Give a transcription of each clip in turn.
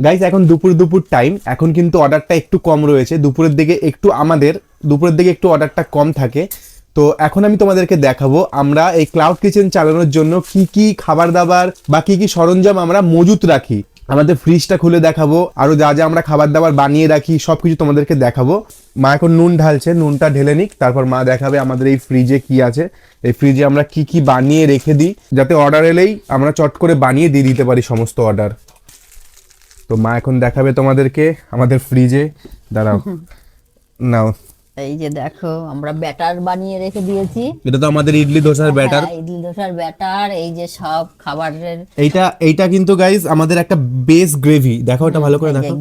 Guys এখন দুপুর time, এখন কিন্তু অর্ডারটা একটু কম রয়েছে, দুপুরের দিকে একটু অর্ডারটা কম থাকে। তো এখন আমি তোমাদেরকে দেখাবো আমরা এই ক্লাউড কিচেন চালানোর জন্য কি কি খাবার দাবার বা কি কি সরঞ্জাম আমরা মজুত রাখি। আমাদের ফ্রিজটা খুলে দেখাবো, আরো যা যা আমরা খাবার দাবার বানিয়ে রাখি সবকিছু তোমাদেরকে দেখাবো। মা এখন নুন ঢালছে, নুনটা ঢেলে নিক, তারপর মা দেখাবে আমাদের এই ফ্রিজে কি আছে, এই ফ্রিজে আমরা কি কি বানিয়ে রেখে দিই, যাতে অর্ডার এলেই আমরা চট করে বানিয়ে দিয়ে দিতে পারি সমস্ত অর্ডার। তো মা এখন দেখাবে তোমাদেরকে আমাদের ফ্রিজে। দাঁড়াও, নাও। এই যে দেখো আমরা ব্যাটার বানিয়ে রেখে দিয়েছি। এটা তো আমাদের ইডলি দোসার ব্যাটার। হ্যাঁ, ইডলি দোসার ব্যাটার। এই যে সব খাবারের এইটা কিন্তু গাইস আমাদের একটা বেস গ্রেভি, দেখো এটা ভালো করে দেখো।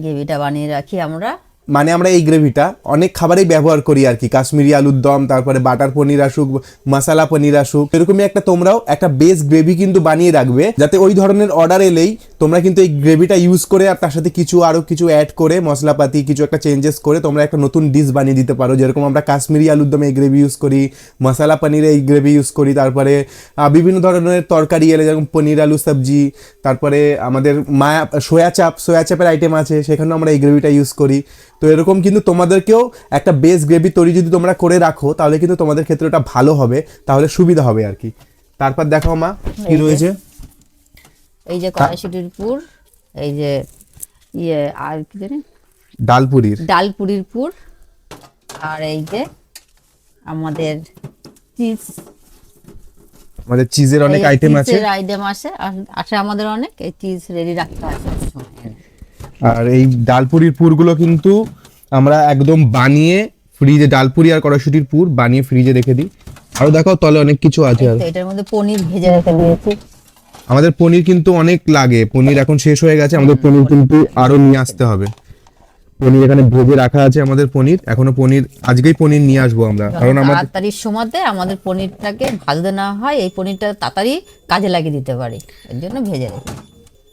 গ্রেভিটা বানিয়ে রাখি আমরা। মানে আমরা এই গ্রেভিটা অনেক খাবারেই ব্যবহার করি আর কি, কাশ্মীরি আলুর দম, তারপরে বাটার পনির আসুক, মশালা পনির আসুক, এরকমই একটা তোমরাও একটা বেস গ্রেভি কিন্তু বানিয়ে রাখবে, যাতে ওই ধরনের অর্ডার এলেই তোমরা কিন্তু এই গ্রেভিটা ইউজ করে আর তার সাথে আরো কিছু অ্যাড করে মশলাপাতি কিছু একটা চেঞ্জেস করে তোমরা একটা নতুন ডিশ বানিয়ে দিতে পারো। যেরকম আমরা কাশ্মীরি আলুর দমে এই গ্রেভি ইউজ করি, মশালা পনিরে এই গ্রেভি ইউজ করি, তারপরে বিভিন্ন ধরনের তরকারি এলে যেরকম পনির আলু সবজি, তারপরে আমাদের সোয়া চাপের আইটেম আছে, সেখানেও আমরা এই গ্রেভিটা ইউজ করি। তো এরকম কিন্তু তোমাদেরকেও একটা বেস গ্রেভি তৈরি যদি তোমরা করে রাখো, তাহলে কিন্তু তোমাদের ক্ষেত্রে ওটা ভালো হবে, তাহলে সুবিধা হবে আর কি। তারপর দেখো মা কি রয়েছে। এই যে কড়াইশুটির পুর, এই যে আর কি জানি ডালপুরির পুর, আর এই যে আমাদের চিজের অনেক আইটেম আছে। আমাদের অনেক এই চিজ রেডি রাখতে হয়। আর এই ডালপুরির পুরগুলো কিন্তু আমরা একদম বানিয়ে ফ্রিজে, ডালপুরি আর কড়াইশুটির পুর বানিয়ে ফ্রিজে রেখে দিই। আরো দেখো তলে অনেক কিছু আছে। আর এটার মধ্যে পনির ভেজে রেখে দিয়েছি। আমাদের পনির কিন্তু অনেক লাগে, পনির এখন শেষ হয়ে গেছে, আমাদের পনির কিন্তু আরো নিয়ে আসতে হবে। পনির এখানে ভেজে রাখা আছে, আমাদের পনির এখনো আজকেই পনির নিয়ে আসবো আমরা, কারণ আমাদের তাড়াতাড়ির সময়তে আমাদের পনিরটাকে ভাজতে না হয়, এই পনিরটা তাড়াতাড়ি কাজে লাগিয়ে দিতে পারি, এর জন্য ভেজে রাখি।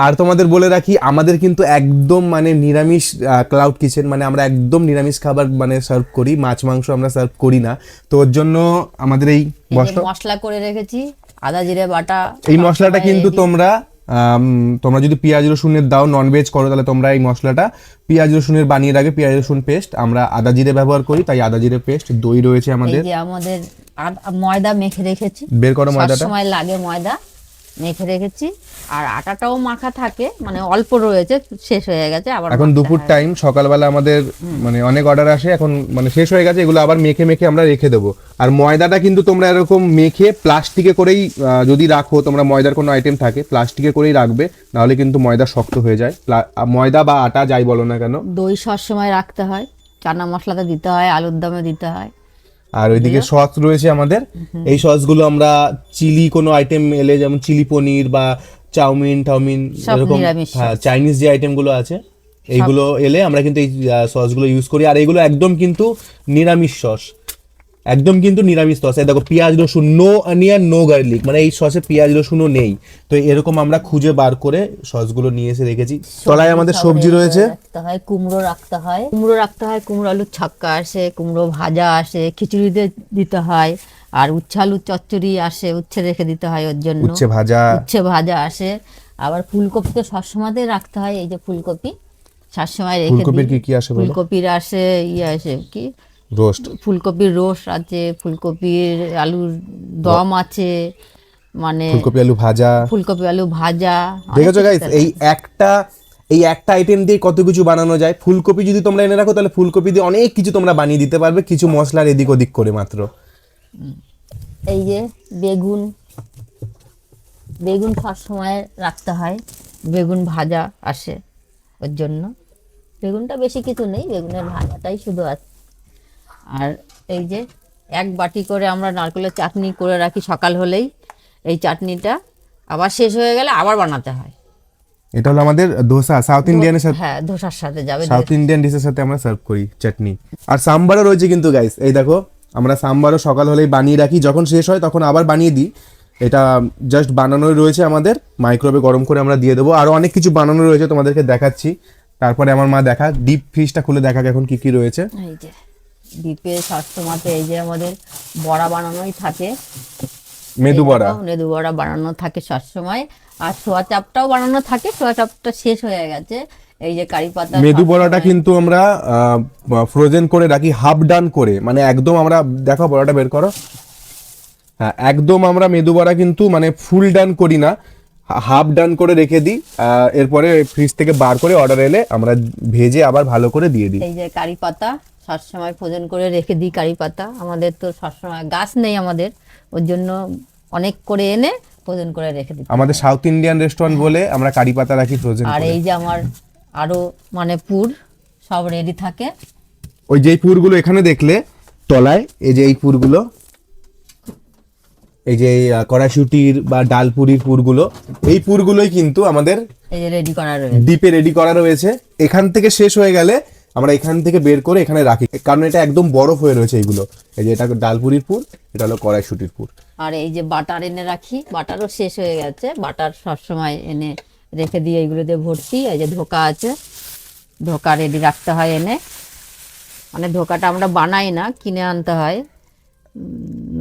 আর তোমাদের বলে রাখি আমাদের কিন্তু একদম মানে নিরামিষ ক্লাউড কিচেন, মানে আমরা একদম নিরামিষ খাবার মানে সার্ভ করি, মাছ মাংস আমরা সার্ভ করি না। তো ওর জন্য আমাদের এই মশলা করে রেখেছি, আদা জিরে বাটা। এই মশলাটা কিন্তু তোমরা যদি পেঁয়াজ রসুনের দাও, ননভেজ করো, তাহলে তোমরা এই মশলাটা পেঁয়াজ রসুনের বানিয়ে রাখবে। পেঁয়াজ রসুন পেস্ট, আমরা আদা জিরে ব্যবহার করি, তাই আদা জিরে পেস্ট। দই রয়েছে আমাদের, ময়দা মেখে রেখেছি, বের করো ময়দাটা, সময় লাগে ময়দা মেখে রেখেছি। আর আটাটাও মাখা থাকে, মানে অল্প রয়েছে, শেষ হয়ে গেছে। আবার এখন দুপুর টাইম, সকালবেলা আমাদের মানে অনেক অর্ডার আসে, এখন মানে শেষ হয়ে গেছে, এগুলো আবার মেখে আমরা রেখে দেবো। আর ময়দাটা কিন্তু তোমরা এরকম মেখে প্লাস্টিকে করেই যদি রাখো, তোমরা ময়দার কোনো আইটেম থাকে প্লাস্টিকে করেই রাখবে, নাহলে কিন্তু ময়দা শক্ত হয়ে যায়। ময়দা বা আটা যাই বলো না কেন। দই সবসময় রাখতে হয়, চানা মশলাতে দিতে হয়, আলুর দমে দিতে হয়। আর ওইদিকে সস রয়েছে আমাদের, এই সসগুলো আমরা চিলি কোনো আইটেম এলে, যেমন চিলি পনির বা চাউমিন এরকম চাইনিজ যে আইটেমগুলো আছে, এইগুলো এলে আমরা কিন্তু এই সসগুলো ইউজ করি। আর এইগুলো একদম কিন্তু নিরামিষ সস, একদম কিন্তু নিরামিষ সস। দেখো পেঁয়াজ রসুন, নো অনিয়ন নো গার্লিক, মানে এই সসে পেঁয়াজ রসুনও নেই। তো এরকম আমরা খুঁজে বার করে সসগুলো নিয়ে এসে রেখেছি। তলায় আমাদের সবজি রয়েছে, কুমড়ো রাখতে হয়, কুমড়ো আলুর ছক্কা আসে, কুমড়ো ভাজা আসে, খিচুড়িতে দিতে হয়। আর উচ্ছে আলুর চচ্চড়ি আসে, উচ্ছে রেখে দিতে হয়, ওর জন্য উচ্ছে ভাজা আসে। আবার ফুলকপি তো সবসময় রাখতে হয়, এই যে ফুলকপি সবসময় রেখে দিই। ফুলকপির আসে আসে কি রোস্ট, ফুলকপির রোস্ট আছে, ফুলকপির আলুর দম আছে, মানে ফুলকপি আলু ভাজা। দেখেছো গাইস, এই একটা আইটেম দিয়ে কত কিছু বানানো যায়। ফুলকপি যদি তোমরা এনে রাখো, তাহলে ফুলকপি দিয়ে অনেক কিছু তোমরা বানিয়ে দিতে পারবে, কিছু মশলার এদিক ওদিক করে মাত্র। এই যে বেগুন সবসময় রাখতে হয়, বেগুন ভাজা আসে, ওর জন্য বেগুনটা বেশি কিছু নেই, বেগুনের ভাজাটাই শুধু আছে। আর এই যে এক বাটি করে আমরা নারকেলের চাটনি করে রাখি, সকাল হলেই এই চাটনিটা আবার শেষ হয়ে গেলে আবার বানাতে হয়। এটা হলো আমাদের ধোসা, সাউথ ইন্ডিয়ানের সাথে, হ্যাঁ ধোসার সাথে যাবে, সাউথ ইন্ডিয়ান ডিশের সাথে আমরা সার্ভ করি চাটনি। আর সাম্বারও রয়েছে কিন্তু গাইস, এই দেখো আমরা সাম্বারও সকাল হলেই বানিয়ে রাখি, যখন শেষ হয় তখন আবার বানিয়ে দিই। এটা জাস্ট বানানোই রয়েছে আমাদের, মাইক্রোওয়েভে গরম করে আমরা দিয়ে দেবো। আরও অনেক কিছু বানানো রয়েছে, তোমাদেরকে দেখাচ্ছি। তারপরে আমার মা ডিপ ফ্রিজটা খুলে দেখা এখন কি কি রয়েছে। এই যে ডিপে সবসময়তে এই যে আমাদের বড়া বানানোই থাকে, মেদু বড়া বানানো থাকে সবসময়। আর ছোয়া চাপটাও বানানো থাকে, ছোয়া চাপটা শেষ হয়ে গেছে। এই যে কারি পাতা, মেদু বড়াটা কিন্তু আমরা ফ্রোজেন করে রাখি, হাফ ডান করে, মানে একদম আমরা, দেখো বড়াটা বের করো, হ্যাঁ একদম আমরা মেদু বড়া কিন্তু মানে ফুল ডান করি না, হাফ ডান করে রেখে দিই। এরপরে ফ্রিজ থেকে বার করে অর্ডার এলে আমরা ভেজে আবার ভালো করে দিয়ে দিই। এই যে কারি পাতা সবসময় ফ্রোজেন করে রেখে দিই। কারি পাতা আমাদের তো সবসময় গাছ নেই আমাদের, ওর জন্য অনেক করে এনে ফ্রোজেন করে রেখে দিই। আমাদের সাউথ ইন্ডিয়ান রেস্টুরেন্ট বলে আমরা কারি পাতা রাখি ফ্রোজেন আর করে। এই যে আমার আরো মানে পুর সব রেডি থাকে। ওই যেই পুরগুলো এখানে দেখলে তলায়, এই যে এই পুরগুলো, এই যে কড়াইশুটির বা ডালপুরির পুরগুলো, এই পুরগুলোই কিন্তু আমাদের এই যে রেডি করা রয়েছে, ডিপে রেডি করা রয়েছে। এখান থেকে শেষ হয়ে গেলে আমরা এখান থেকে বের করে এখানে রাখি, কারণ এটা একদম বরফ হয়ে রয়েছে এইগুলো। এই যে এটা ডালপুরির পুর, এটা হলো কড়াইশুটির পুর। আর এই যে বাটার এনে রাখি, বাটারও শেষ হয়ে গেছে, বাটার সবসময় এনে রেখে দিই। এইগুলো দিয়ে ভর্তি। এই যে ধোকা আছে, ধোকা রেডি রাখতে হয় এনে, মানে ধোকাটা আমরা বানাই না, কিনে আনতে হয়,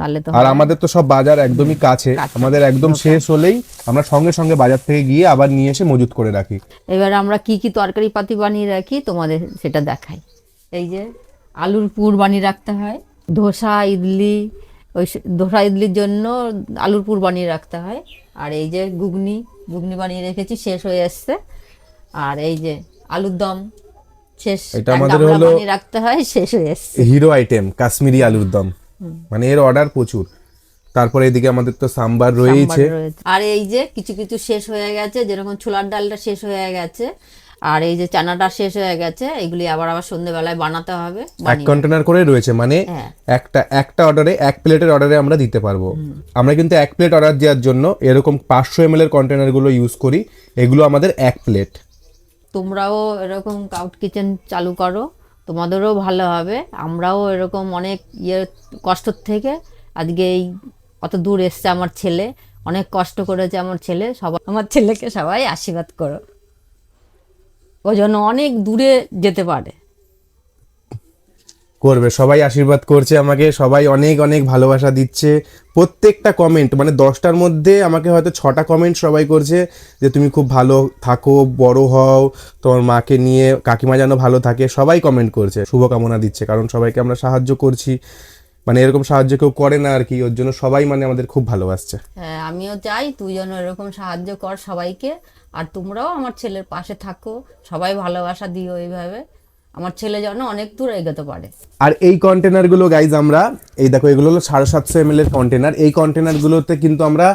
নালে তো আর আমাদের তো সব বাজার একদমই কাছে, আমাদের একদম শেষ হলেই আমরা সঙ্গে সঙ্গে বাজার থেকে গিয়ে আবার নিয়ে এসে মজুত করে রাখি। এবার আমরা কি কি তরকারি পাতি বানিয়ে রাখি তোমাদের সেটা দেখাই। এই যে আলুর পুর বানিয়ে রাখতে হয়, ধোসা ইডলি, ওই ধোসা ইডলির জন্য আলুর পুর বানিয়ে রাখতে হয়। আর এই যে ঘুগনি, ঘুগনি বানিয়ে রেখেছি, শেষ হয়ে আসছে। আর এই যে আলুর দম শেষ, এটা আমাদের হলো বানিয়ে রাখতে হয়, শেষ হয়ে আসছে। হিরো আইটেম কাশ্মীরি আলুর দম, মানে এর অর্ডার প্রচুর। তারপরে এদিকে আমাদের তো সাম্বার রয়েছে। আর এই যে কিছু কিছু শেষ হয়ে গেছে, যেরকম ছোলার ডালটা শেষ হয়ে গেছে, আর এই যে চানাটা শেষ হয়ে গেছে, এগুলি আবার সন্ধ্যেবেলায় বানাতে হবে। এক কন্টেনার করে রয়েছে, মানে একটা অর্ডারে, এক প্লেটের অর্ডারে আমরা দিতে পারবো। আমরা কিন্তু এক প্লেট অর্ডার দেওয়ার জন্য এরকম 500 ml এর কন্টেনার গুলো ইউজ করি, এগুলো আমাদের এক প্লেট। তোমরাও এরকম ক্লাউড কিচেন চালু করো, তোমাদেরও ভালো হবে। আমরাও এরকম অনেক কষ্ট থেকে আজকে এই অত দূর এসছে আমার ছেলে, অনেক কষ্ট করেছে আমার ছেলে। সবাই আমার ছেলেকে সবাই আশীর্বাদ করো, ও যেন অনেক দূরে যেতে পারে। করবে, সবাই আশীর্বাদ করছে আমাকে, সবাই অনেক অনেক ভালোবাসা দিচ্ছে। প্রত্যেকটা কমেন্ট, মানে 10টার মধ্যে আমাকে হয়তো 6টা কমেন্ট সবাই করছে যে তুমি খুব ভালো থাকো, বড় হও, তোমার মাকে নিয়ে, কাকিমা যেন ভালো থাকে, সবাই কমেন্ট করছে, শুভকামনা দিচ্ছে। কারণ সবাইকে আমরা সাহায্য করছি, মানে এরকম সাহায্য কেউ করে না আর কি, ওর জন্য সবাই মানে আমাদের খুব ভালোবাসছে। হ্যাঁ, আমিও চাই তুই যেন এরকম সাহায্য কর সবাইকে, আর তোমরাও আমার ছেলের পাশে থাকো, সবাই ভালোবাসা দিও এইভাবে, আমার ছেলে যেন অনেক দূর এগোতে পারে। আর এই কন্টেনারগুলো গাইজ আমরা, এই দেখো এগুলো হলো 750 ml এর কন্টেনার। এই কন্টেনারগুলোতে কিন্তু আমরা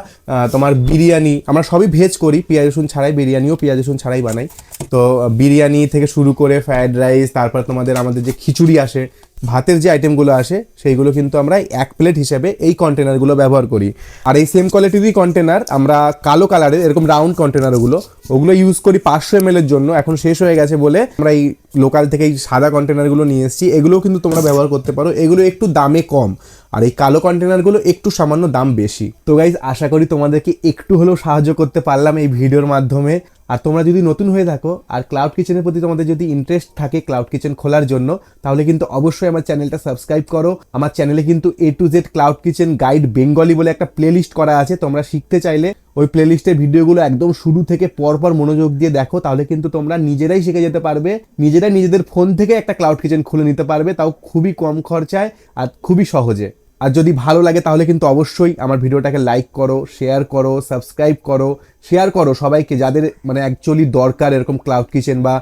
তোমার বিরিয়ানি, আমরা সবই ভেজ করি, পেঁয়াজ রসুন ছাড়াই, বিরিয়ানিও পেঁয়াজ রসুন ছাড়াই বানাই। তো বিরিয়ানি থেকে শুরু করে ফ্রায়েড রাইস, তারপর আমাদের যে খিচুড়ি আসে, ভাতের যে আইটেমগুলো আসে, সেইগুলো কিন্তু আমরা এক প্লেট হিসেবে এই কন্টেনারগুলো ব্যবহার করি। আর এই সেম কোয়ালিটিরই কন্টেনার আমরা কালো কালারের এরকম রাউন্ড কন্টেনারগুলো, ওগুলো ইউজ করি 500 ml এর জন্য। এখন শেষ হয়ে গেছে বলে আমরা এই লোকাল থেকে এই সাদা কন্টেনারগুলো নিয়ে এসেছি। এগুলোও কিন্তু তোমরা ব্যবহার করতে পারো, এগুলো একটু দামে কম, আর এই কালো কন্টেনারগুলো একটু সামান্য দাম বেশি। তো গাইজ আশা করি তোমাদেরকে একটু হলেও সাহায্য করতে পারলাম এই ভিডিওর মাধ্যমে। আর তোমরা যদি নতুন হয়ে থাকো আর ক্লাউড কিচেনের প্রতি তোমাদের যদি ইন্টারেস্ট থাকে ক্লাউড কিচেন খোলার জন্য, তাহলে কিন্তু অবশ্যই আমার চ্যানেলটা সাবস্ক্রাইব করো। আমার চ্যানেলে কিন্তু A to Z cloud kitchen guide Bengali বলে একটা প্লেলিস্ট করা আছে, তোমরা শিখতে চাইলে ওই প্লেলিস্টের ভিডিওগুলো একদম শুরু থেকে পরপর মনোযোগ দিয়ে দেখো, তাহলে কিন্তু তোমরা নিজেরাই শিখে যেতে পারবে, নিজেরাই নিজেদের ফোন থেকে একটা ক্লাউড কিচেন খুলে নিতে পারবে, তাও খুবই কম খরচায় আর খুবই সহজে। আর যদি ভালো লাগে তাহলে কিন্তু অবশ্যই আমার ভিডিওটাকে লাইক করো, শেয়ার করো, সাবস্ক্রাইব করো, শেয়ার করো সবাইকে, যাদের মানে অ্যাকচুয়ালি দরকার এরকম ক্লাউড কিচেন, বা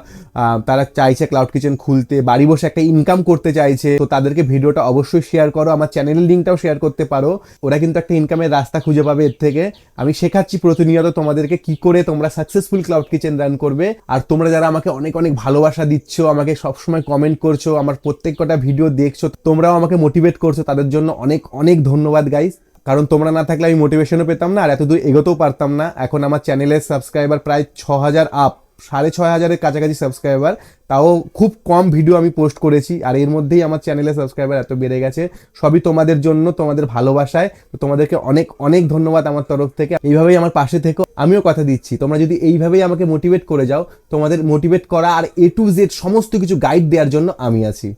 তারা চাইছে ক্লাউড কিচেন খুলতে, বাড়ি বসে একটা ইনকাম করতে চাইছে, তো তাদেরকে ভিডিওটা অবশ্যই শেয়ার করো। আমার চ্যানেলের লিঙ্কটাও শেয়ার করতে পারো, ওরা কিন্তু একটা ইনকামের রাস্তা খুঁজে পাবে এর থেকে। আমি শেখাচ্ছি প্রতিনিয়ত তোমাদেরকে কি করে তোমরা সাকসেসফুল ক্লাউড কিচেন রান করবে। আর তোমরা যারা আমাকে অনেক অনেক ভালোবাসা দিচ্ছ, আমাকে সবসময় কমেন্ট করছো, আমার প্রত্যেক কটা ভিডিও দেখছো, তোমরাও আমাকে মোটিভেট করছো, তাদের জন্য অনেক অনেক ধন্যবাদ গাইস। কারণ তোমরা না থাকলে আমি মোটিভেশনও পেতাম না, আর এতদূর এগোতেও পারতাম না। এখন আমার চ্যানেলের সাবস্ক্রাইবার প্রায় 6000 আপ, 6500-এর কাছাকাছি সাবস্ক্রাইবার, তাও খুব কম ভিডিও আমি পোস্ট করেছি, আর এর মধ্যেই আমার চ্যানেলের সাবস্ক্রাইবার এত বেড়ে গেছে। সবই তোমাদের জন্য, তোমাদের ভালোবাসায়। তো তোমাদেরকে অনেক অনেক ধন্যবাদ আমার তরফ থেকে। এইভাবেই আমার পাশে থেকো, আমিও কথা দিচ্ছি তোমরা যদি এইভাবেই আমাকে মোটিভেট করে যাও, তোমাদের মোটিভেট করা আর A to Z সমস্ত কিছু গাইড দেওয়ার জন্য আমি আছি।